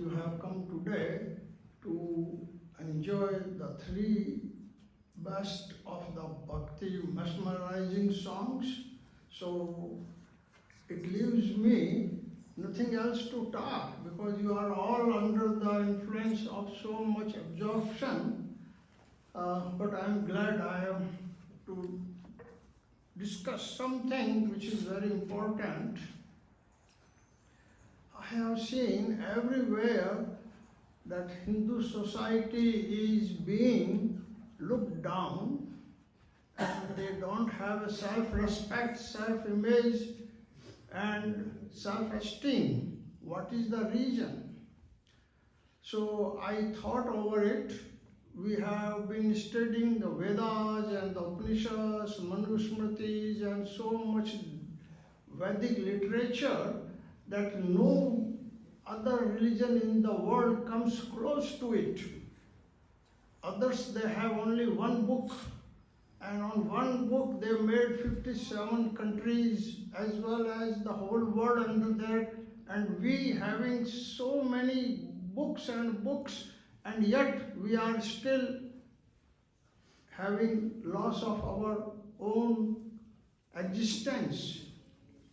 you have come today to enjoy the three best of the bhakti mesmerizing songs. So it leaves me nothing else to talk because you are all under the influence of so much absorption. But I am glad I am to discuss something which is very important. I have seen everywhere that Hindu society is being looked down and they don't have a self-respect, self-image and self-esteem. What is the reason? So I thought over it. We have been studying the Vedas and the Upanishads, Manusmritis and so much Vedic literature that no other religion in the world comes close to it. Others, they have only one book, and on one book they made 57 countries as well as the whole world under that, and we having so many books and books, and yet we are still having loss of our own existence.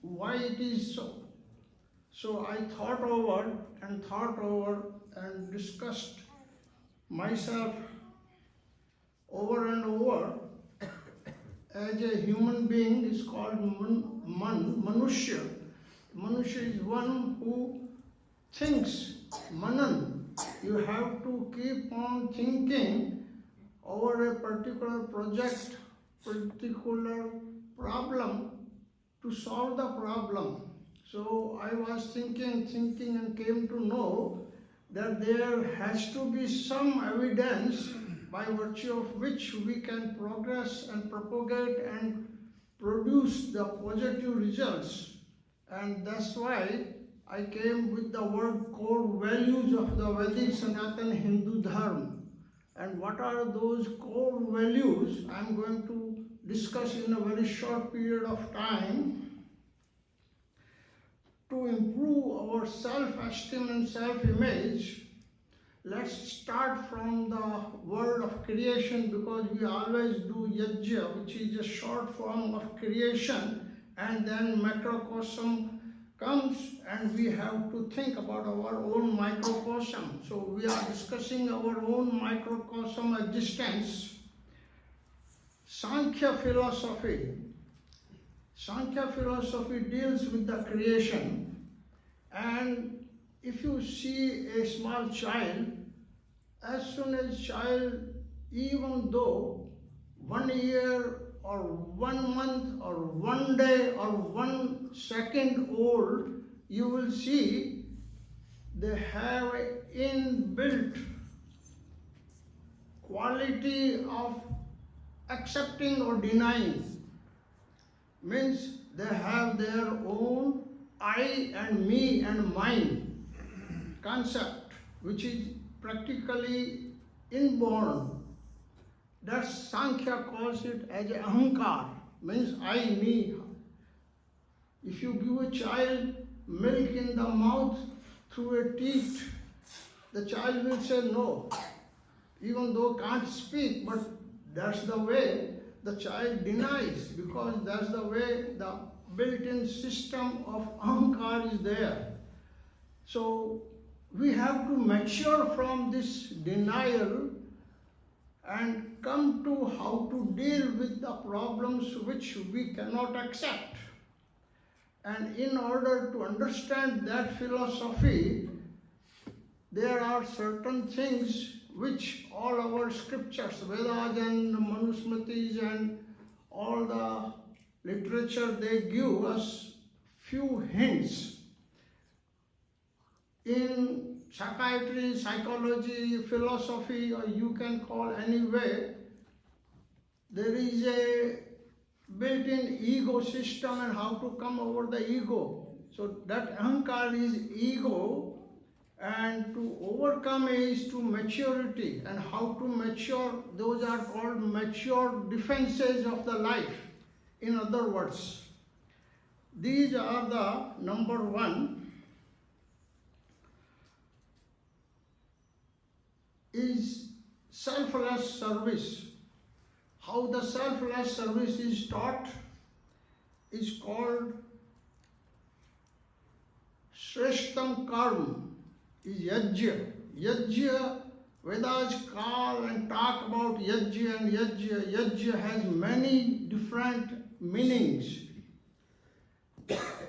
Why it is so? So I thought over and discussed myself over and over. As a human being is called Manushya. Manushya is one who thinks, Manan. You have to keep on thinking over a particular project, particular problem to solve the problem. So I was thinking and came to know that there has to be some evidence by virtue of which we can progress and propagate and produce the positive results. And that's why I came with the word core values of the Vedic Sanatana Hindu Dharma. And what are those core values? I'm going to discuss in a very short period of time. To improve our self-esteem and self-image, let's start from the word of creation, because we always do yajna, which is a short form of creation, and then macrocosm comes and we have to think about our own microcosm. So we are discussing our own microcosm existence. Sankhya philosophy deals with the creation, and if you see a small child, as soon as child, even though 1 year or 1 month or 1 day or 1 second old, you will see they have an inbuilt quality of accepting or denying. Means they have their own I and me and mine concept, which is practically inborn. That Sankhya calls it as a ahankar, means I, me. If you give a child milk in the mouth through a teeth, the child will say no, even though can't speak, but that's the way the child denies, because that's the way the built-in system of ahankar is there. So we have to mature from this denial and come to how to deal with the problems which we cannot accept. And in order to understand that philosophy, there are certain things which all our scriptures, Vedas and Manusmritis and all the literature, they give us few hints. In psychiatry, psychology, philosophy, or you can call any way, there is a built-in ego system and how to come over the ego. So that ahankar is ego, and to overcome is to maturity, and how to mature, those are called mature defenses of the life. In other words, these are the number one. is selfless service. How the selfless service is taught is called Shreshtam Karma, is Yajya. Yajya, Vedas call and talk about Yajya and Yajya. Yajya has many different meanings.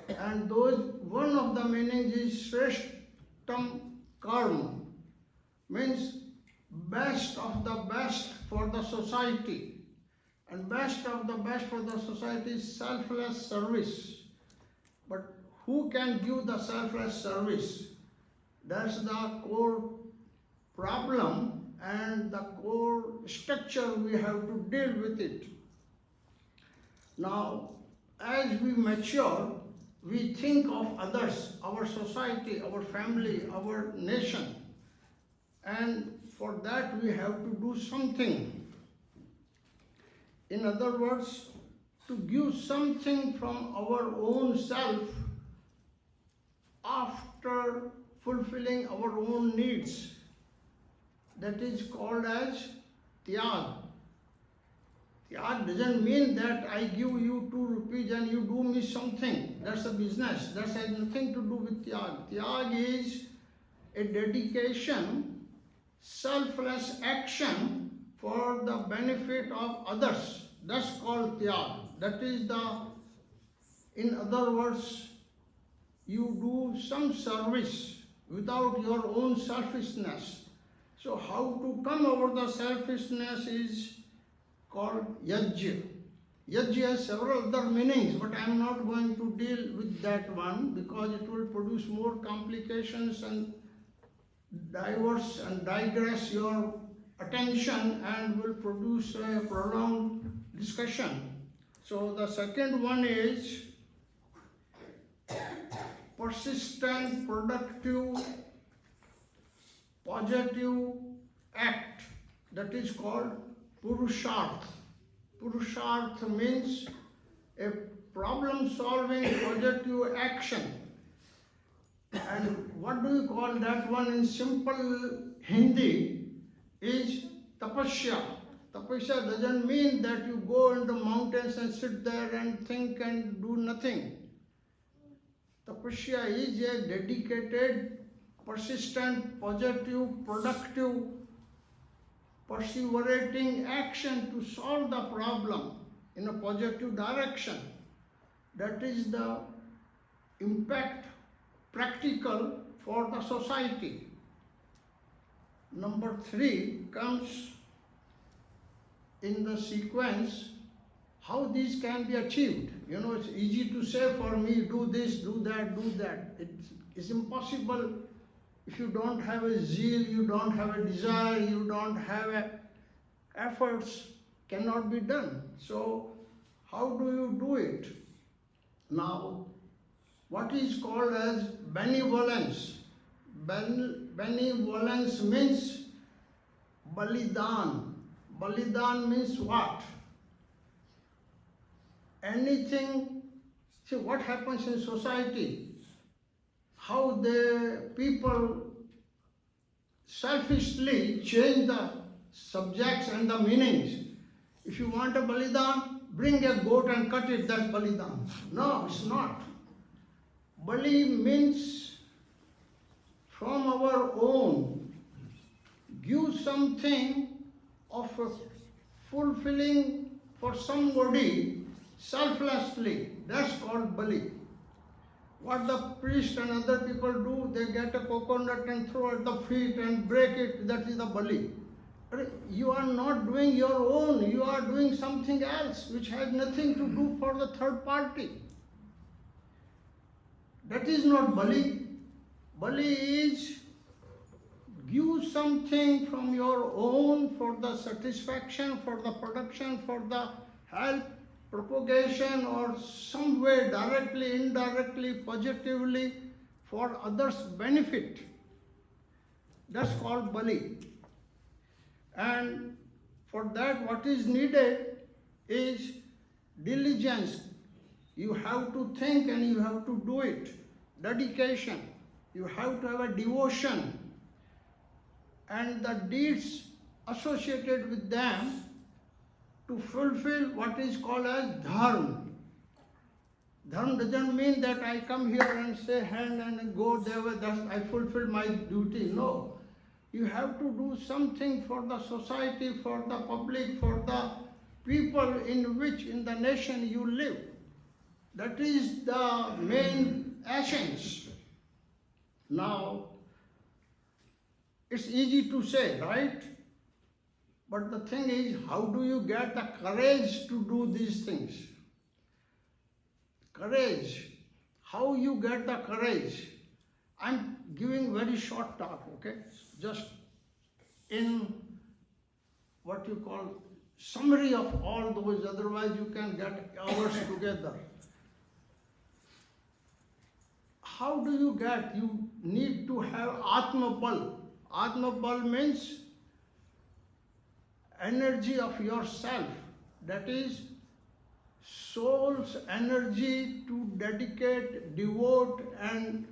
And one of the meanings is Shreshtam Karma, means best of the best for the society. And best of the best for the society is selfless service. But who can give the selfless service? That's the core problem and the core structure we have to deal with it. Now, as we mature, we think of others, our society, our family, our nation. And for that we have to do something. In other words, to give something from our own self after fulfilling our own needs. That is called as tyag. Tyag doesn't mean that I give you 2 rupees and you do me something. That's a business. That has nothing to do with tyag. Tyag is a dedication, selfless action for the benefit of others. That's called tyag. That is in other words, you do some service without your own selfishness. So how to come over the selfishness is called Yajya. Yajya has several other meanings, but I am not going to deal with that one because it will produce more complications and diverse and digress your attention and will produce a prolonged discussion. So the second one is persistent, productive, positive act. That is called Purusharth. Purusharth means a problem-solving positive action. And what do you call that one in simple Hindi is tapasya. Tapasya doesn't mean that you go in the mountains and sit there and think and do nothing. Tapasya is a dedicated, persistent, positive, productive, perseverating action to solve the problem in a positive direction. That is the impact practical for the society. Number 3 comes in the sequence how these can be achieved. You know, it's easy to say for me, do this, do that, do that. It's impossible if you don't have a zeal, you don't have a desire, you don't have efforts, cannot be done. So how do you do it? Now, what is called as benevolence? Benevolence means balidan. Balidan means what? Anything, see what happens in society, how the people selfishly change the subjects and the meanings. If you want a balidan, bring a goat and cut it, that's balidan. No, it's not. Bali means from our own, give something of fulfilling for somebody selflessly. That's called bali. What the priest and other people do, they get a coconut and throw at the feet and break it, that is the bali. You are not doing your own, you are doing something else which has nothing to do for the third party. That is not bali. Bali is give something from your own for the satisfaction, for the production, for the help, propagation, or some way directly, indirectly, positively for others' benefit. That's called bali. And for that what is needed is diligence. You have to think and you have to do it. Dedication. You have to have a devotion. and the deeds associated with them to fulfill what is called as dharma. Dharma doesn't mean that I come here and say hand and go there, thus I fulfill my duty. No. You have to do something for the society, for the public, for the people in which, in the nation you live. That is the main essence. Now, it's easy to say, right? But the thing is, how do you get the courage to do these things? Courage. How you get the courage? I'm giving very short talk, okay? Just in what you call summary of all those, otherwise you can get hours together. How do you get? You need to have Atma Bal. Atma Bal means energy of yourself. That is soul's energy to dedicate, devote and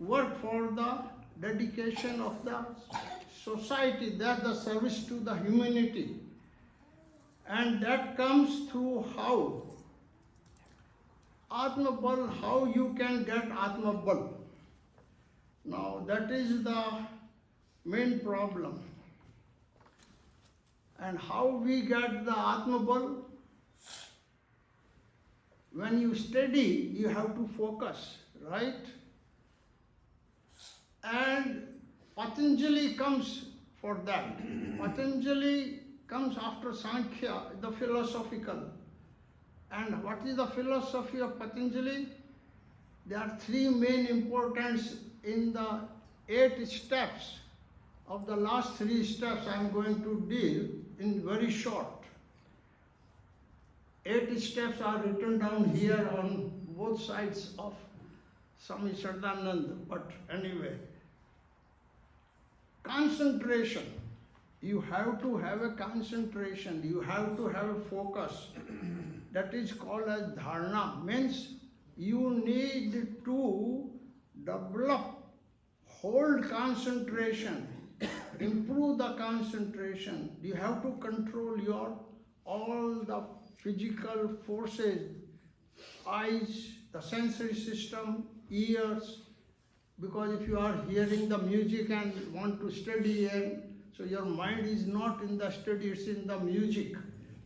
work for the dedication of the society. That's the service to the humanity. And that comes through how? Atma Bal, how you can get Atma Bal. Now that is the main problem. And how we get the Atma Bal? When you study, you have to focus, right? And Patanjali comes for that. Patanjali comes after Sankhya, the philosophical. And what is the philosophy of Patanjali? There are three main importance in the 8 steps. Of the last 3 steps I am going to deal in very short. 8 steps are written down here on both sides of Swami Sardananda, but anyway. Concentration. You have to have a concentration, you have to have a focus. That is called as dharana. Means you need to develop, hold concentration, improve the concentration. You have to control your all the physical forces, eyes, the sensory system, ears, because if you are hearing the music and want to study, and so your mind is not in the study, it's in the music.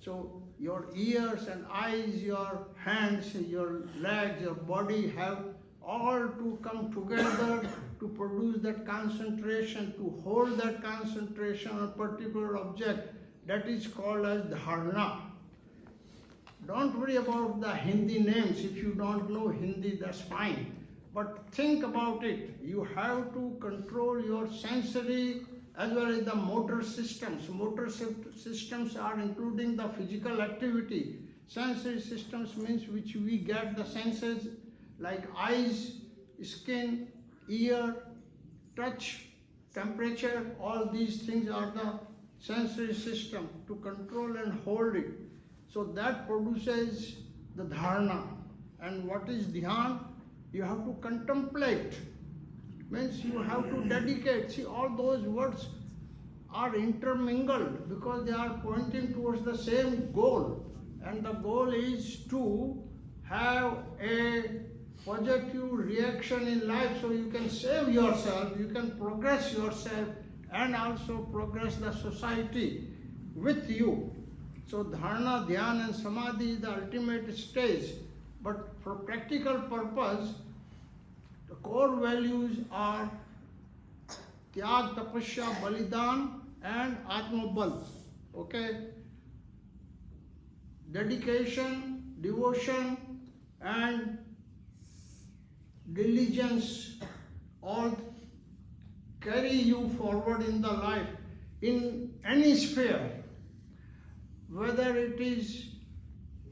So your ears and eyes, your hands, your legs, your body have all to come together to produce that concentration, to hold that concentration on a particular object. That is called as dharana. Don't worry about the Hindi names. If you don't know Hindi, that's fine. But think about it. You have to control your sensory as well as the motor systems. Motor systems are including the physical activity. Sensory systems means which we get the senses like eyes, skin, ear, touch, temperature. All these things are the sensory system to control and hold it. So that produces the dharana. And what is dhyan? You have to contemplate. Means you have to dedicate. See, all those words are intermingled because they are pointing towards the same goal. And the goal is to have a positive reaction in life so you can save yourself, you can progress yourself and also progress the society with you. So dharana, dhyan and samadhi is the ultimate stage. But for practical purpose, the core values are tyag, tapasya, balidan and atma bal. Okay? Dedication, devotion and diligence all carry you forward in the life in any sphere, whether it is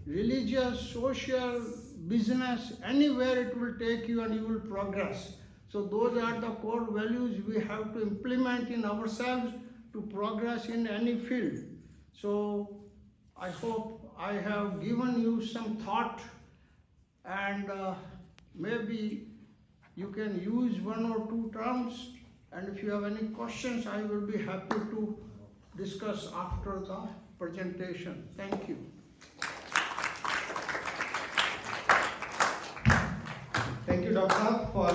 religious, social, business, anywhere it will take you and you will progress. So those are the core values we have to implement in ourselves to progress in any field. So I hope I have given you some thought, and maybe you can use 1 or 2 terms And if you have any questions, I will be happy to discuss after the presentation. Thank you. Thank you, Doctor, for